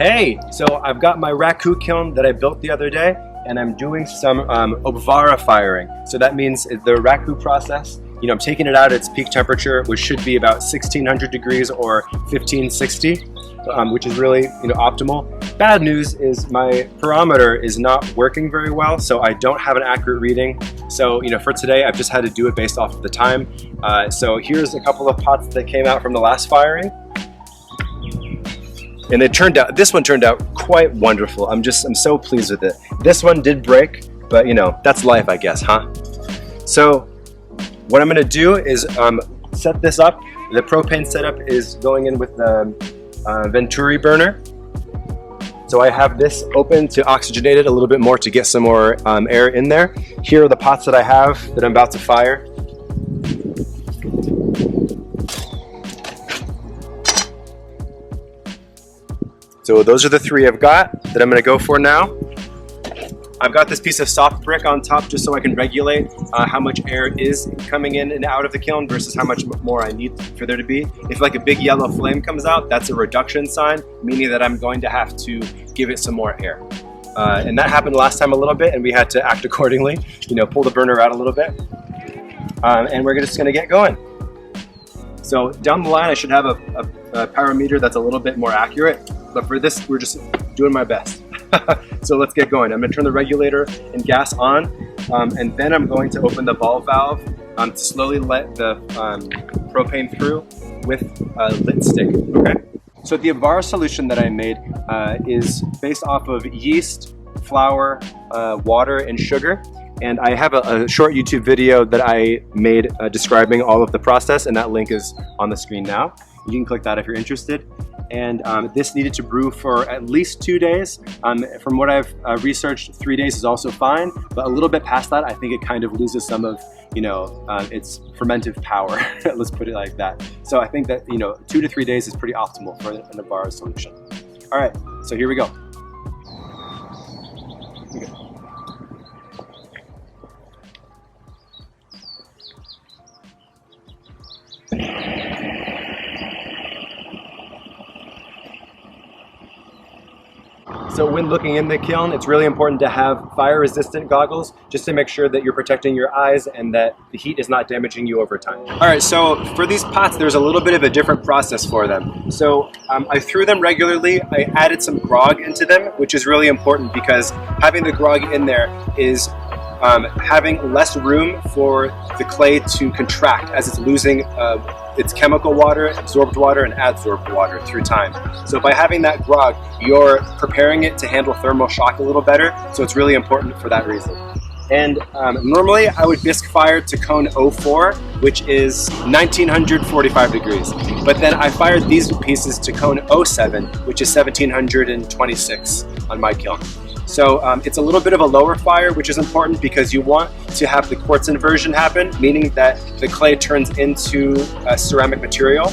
Hey, so I've got my Raku kiln that I built the other day, and I'm doing some Obvara firing. So that means the Raku process, I'm taking it out at its peak temperature, which should be about 1600 degrees or 1560, which is really optimal. Bad news is my pyrometer is not working very well, so I don't have an accurate reading. So for today, I've just had to do it based off of the time. So here's a couple of pots that came out from the last firing. And this one turned out quite wonderful. I'm so pleased with it. This one did break, but that's life, I guess, huh? So what I'm gonna do is set this up. The propane setup is going in with the Venturi burner. So I have this open to oxygenate it a little bit more to get some more air in there. Here are the pots that I have that I'm about to fire. So those are the three I've got that I'm gonna go for now. I've got this piece of soft brick on top just so I can regulate how much air is coming in and out of the kiln versus how much more I need for there to be. If like a big yellow flame comes out, that's a reduction sign, meaning that I'm going to have to give it some more air. And that happened last time a little bit, and we had to act accordingly, pull the burner out a little bit. And we're just gonna get going. So down the line, I should have a pyrometer that's a little bit more accurate, but for this, we're just doing my best. So let's get going. I'm gonna turn the regulator and gas on, and then I'm going to open the ball valve to slowly let the propane through with a lit stick, okay? So the Obvara solution that I made is based off of yeast, flour, water, and sugar. And I have a short YouTube video that I made describing all of the process, and that link is on the screen now. You can click that if you're interested. And this needed to brew for at least 2 days. From what I've researched, 3 days is also fine, but a little bit past that, I think it kind of loses some of its fermentive power. Let's put it like that. So I think that 2 to 3 days is pretty optimal for an Obvara solution. All right, so here we go. So when looking in the kiln, it's really important to have fire-resistant goggles just to make sure that you're protecting your eyes and that the heat is not damaging you over time. All right, so for these pots, there's a little bit of a different process for them. So I threw them regularly. I added some grog into them, which is really important because having the grog in there is having less room for the clay to contract as it's losing its chemical water, absorbed water, and adsorbed water through time. So by having that grog, you're preparing it to handle thermal shock a little better, so it's really important for that reason. And normally I would bisque fire to cone 04, which is 1945 degrees. But then I fired these pieces to cone 07, which is 1726 on my kiln. So it's a little bit of a lower fire, which is important because you want to have the quartz inversion happen, meaning that the clay turns into a ceramic material.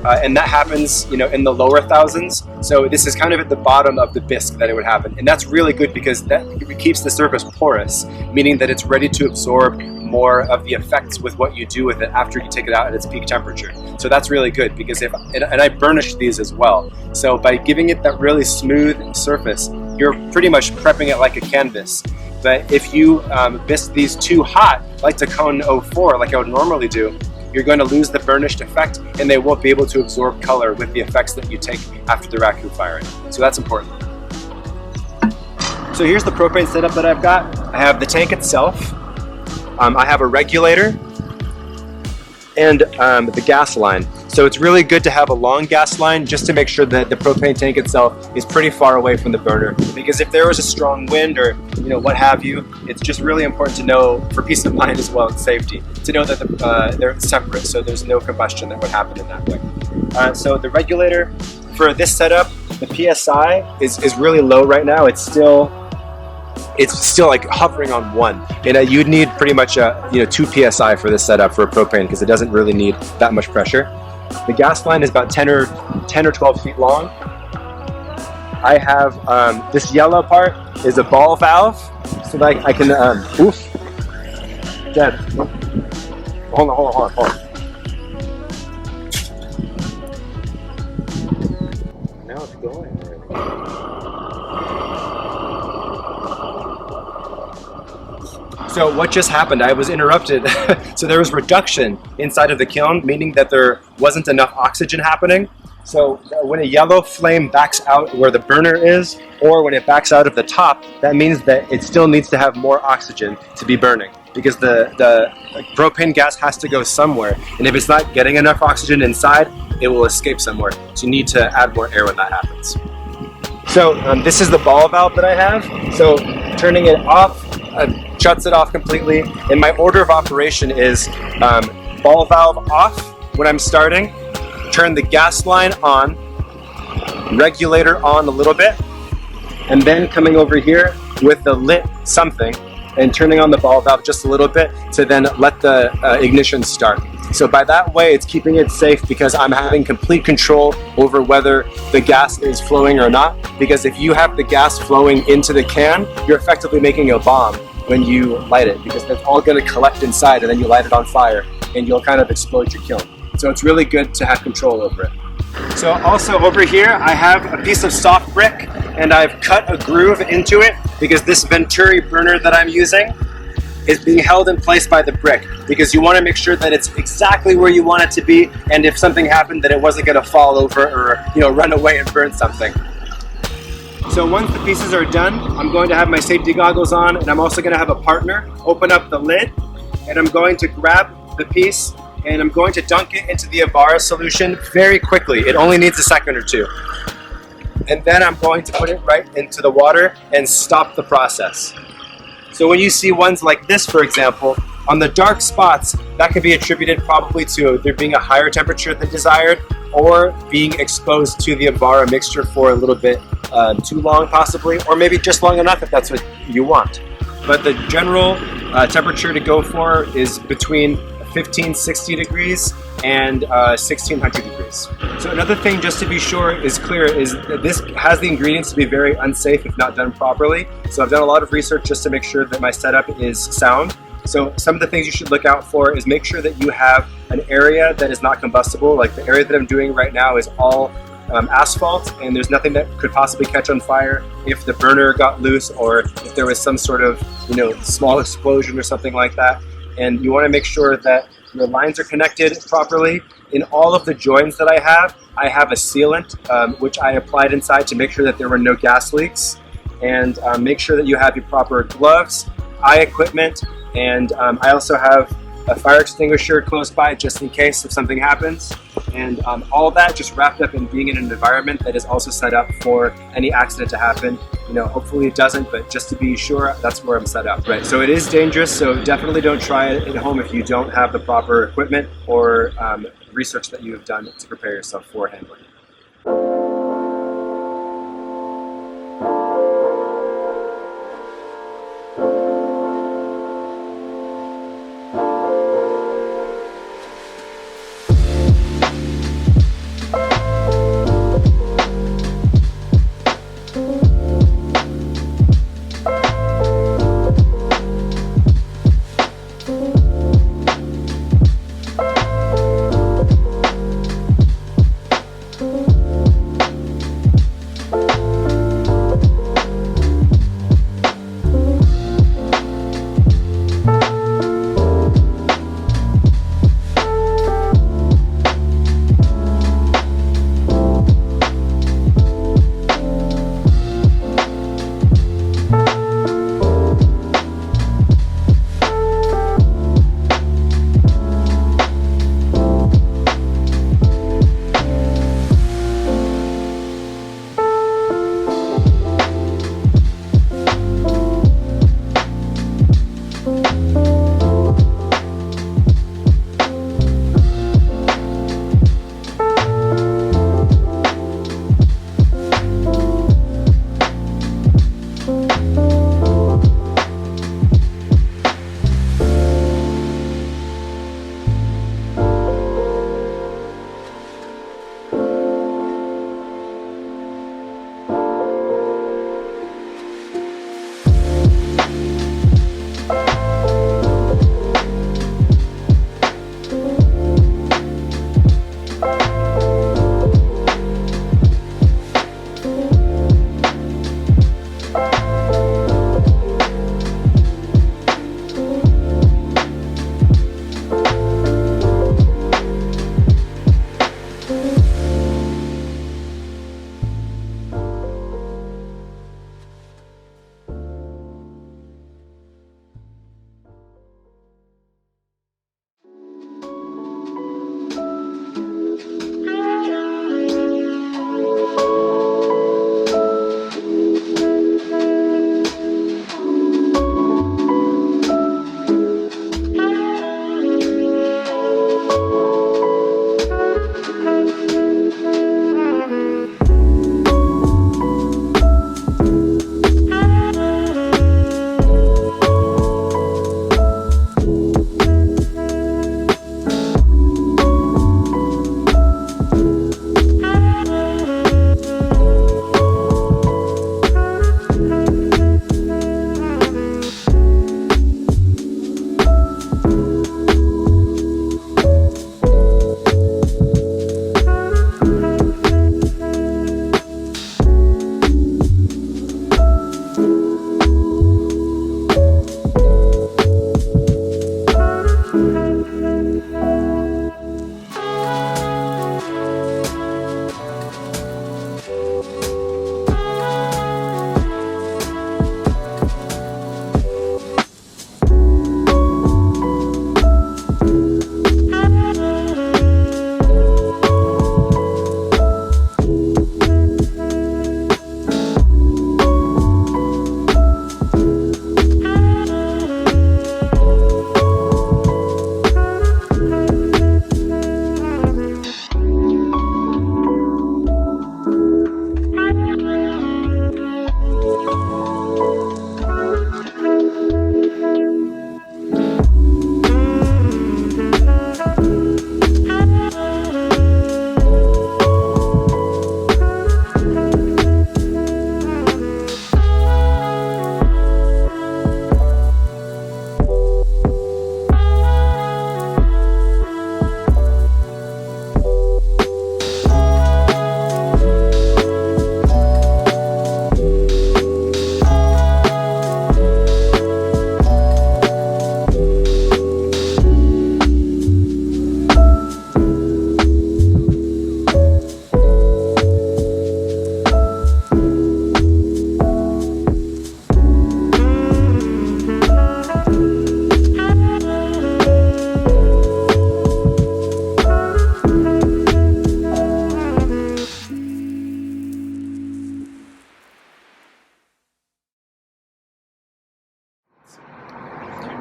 And that happens, in the lower thousands. So this is kind of at the bottom of the bisque that it would happen. And that's really good because that keeps the surface porous, meaning that it's ready to absorb more of the effects with what you do with it after you take it out at its peak temperature. So that's really good because and I burnished these as well. So by giving it that really smooth surface, you're pretty much prepping it like a canvas. But if you bisque these too hot, like to cone 04, like I would normally do, you're going to lose the burnished effect and they won't be able to absorb color with the effects that you take after the Raku firing. So that's important. So here's the propane setup that I've got. I have the tank itself. I have a regulator and the gas line. So it's really good to have a long gas line just to make sure that the propane tank itself is pretty far away from the burner. Because if there was a strong wind or what have you, it's just really important to know, for peace of mind as well and safety, to know that they're separate, so there's no combustion that would happen in that way. So the regulator for this setup, the PSI is really low right now. It's still like hovering on 1, and you'd need pretty much 2 PSI for this setup for a propane because it doesn't really need that much pressure. The gas line is about 10 or 12 feet long. I have this yellow part is a ball valve, so that I can oof, Dad, hold on. Now it's going. So what just happened? I was interrupted. So there was reduction inside of the kiln, meaning that there wasn't enough oxygen happening. So when a yellow flame backs out where the burner is, or when it backs out of the top, that means that it still needs to have more oxygen to be burning, because the propane gas has to go somewhere. And if it's not getting enough oxygen inside, it will escape somewhere. So you need to add more air when that happens. So this is the ball valve that I have. So turning it off shuts it off completely. And my order of operation is ball valve off when I'm starting, turn the gas line on, regulator on a little bit, and then coming over here with the lit something and turning on the ball valve just a little bit to then let the ignition start. So by that way, it's keeping it safe because I'm having complete control over whether the gas is flowing or not. Because if you have the gas flowing into the can, you're effectively making a bomb when you light it, because that's all going to collect inside and then you light it on fire and you'll kind of explode your kiln. So it's really good to have control over it. So also over here, I have a piece of soft brick and I've cut a groove into it because this Venturi burner that I'm using is being held in place by the brick, because you want to make sure that it's exactly where you want it to be, and if something happened that it wasn't going to fall over or run away and burn something. So once the pieces are done, I'm going to have my safety goggles on, and I'm also going to have a partner open up the lid, and I'm going to grab the piece and I'm going to dunk it into the Obvara solution very quickly. It only needs a second or two. And then I'm going to put it right into the water and stop the process. So when you see ones like this, for example, on the dark spots, that could be attributed probably to there being a higher temperature than desired, or being exposed to the Obvara mixture for a little bit too long possibly, or maybe just long enough if that's what you want. But the general temperature to go for is between 1560 degrees and 1600 degrees. So another thing, just to be sure is clear, is that this has the ingredients to be very unsafe if not done properly. So I've done a lot of research just to make sure that my setup is sound. So some of the things you should look out for is make sure that you have an area that is not combustible. Like the area that I'm doing right now is all asphalt, and there's nothing that could possibly catch on fire if the burner got loose or if there was some sort of small explosion or something like that. And you want to make sure that your lines are connected properly. In all of the joins that I have a sealant which I applied inside to make sure that there were no gas leaks. And make sure that you have your proper gloves, eye equipment, and I also have a fire extinguisher close by just in case if something happens. And all that just wrapped up in being in an environment that is also set up for any accident to happen. Hopefully it doesn't, but just to be sure, that's where I'm set up. Right. So it is dangerous, so definitely don't try it at home if you don't have the proper equipment or research that you have done to prepare yourself for handling.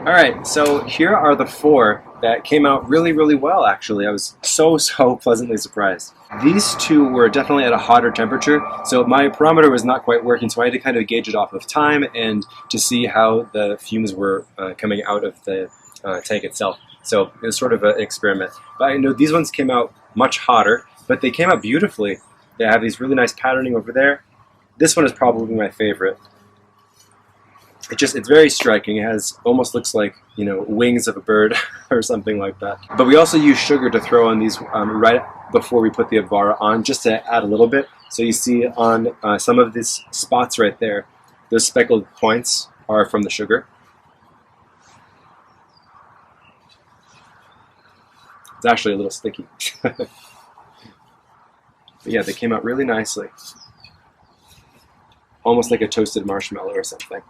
All right, so here are the 4 that came out really, really well, actually. I was so pleasantly surprised. These 2 were definitely at a hotter temperature, so my barometer was not quite working, so I had to kind of gauge it off of time and to see how the fumes were coming out of the tank itself. So it was sort of an experiment. But I know these ones came out much hotter, but they came out beautifully. They have these really nice patterning over there. This one is probably my favorite. It's very striking. It has almost looks like, you know, wings of a bird or something like that. But we also use sugar to throw on these right before we put the Obvara on, just to add a little bit. So you see on some of these spots right there, those speckled points are from the sugar. It's actually a little sticky. But yeah, they came out really nicely. Almost like a toasted marshmallow or something.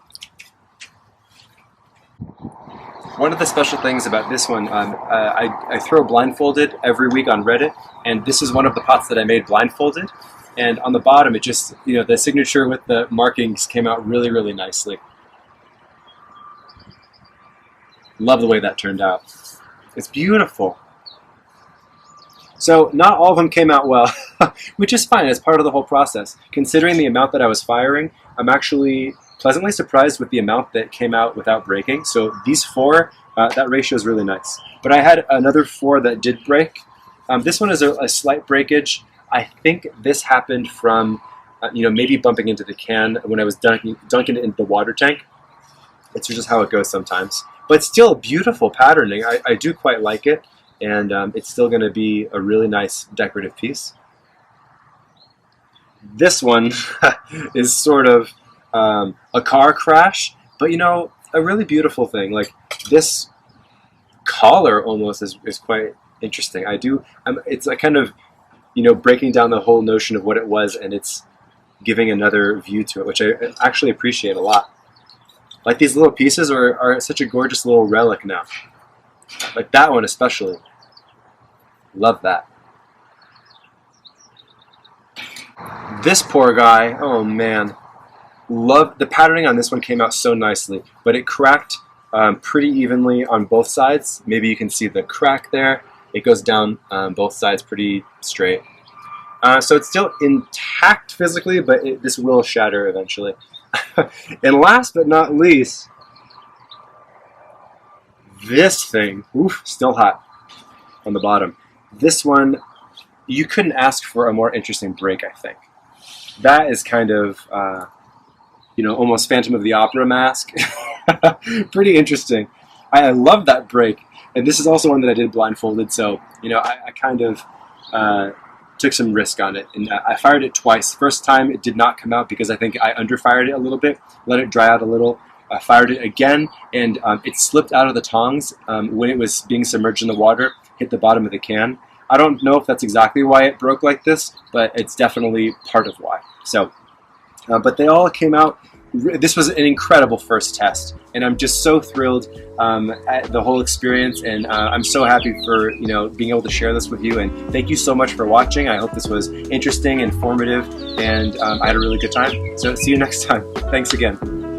One of the special things about this one, I throw blindfolded every week on Reddit, and this is one of the pots that I made blindfolded. And on the bottom, it just, you know, the signature with the markings came out really, really nicely. Love the way that turned out. It's beautiful. So not all of them came out well, which is fine. It's part of the whole process. Considering the amount that I was firing, I'm actually pleasantly surprised with the amount that came out without breaking. So these 4, that ratio is really nice. But I had another 4 that did break. This one is a slight breakage. I think this happened from, you know, maybe bumping into the can when I was dunking it into the water tank. It's just how it goes sometimes. But still beautiful patterning. I do quite like it. And it's still going to be a really nice decorative piece. This one is sort of a car crash, but you know, a really beautiful thing. Like this collar almost is quite interesting. It's a kind of, you know, breaking down the whole notion of what it was, and it's giving another view to it, which I actually appreciate a lot. Like these little pieces are such a gorgeous little relic now. Like that one especially. Love that. This poor guy, oh man. Love the patterning on this one, came out so nicely, but it cracked pretty evenly on both sides. Maybe you can see the crack there. It goes down both sides pretty straight. So it's still intact physically, but this will shatter eventually. And last but not least, this thing, oof, still hot on the bottom. This one, you couldn't ask for a more interesting break, I think. That is kind of, you know, almost Phantom of the Opera mask. Pretty interesting. I love that break. And this is also one that I did blindfolded, so, you know, I kind of took some risk on it. And I fired it twice. First time it did not come out because I think I underfired it a little bit, let it dry out a little. I fired it again, and it slipped out of the tongs when it was being submerged in the water, hit the bottom of the can. I don't know if that's exactly why it broke like this, but it's definitely part of why. So, but they all came out. This was an incredible first test, and I'm just so thrilled at the whole experience, and I'm so happy for, you know, being able to share this with you. And thank you so much for watching. I hope this was interesting, informative, and I had a really good time. So see you next time. Thanks again.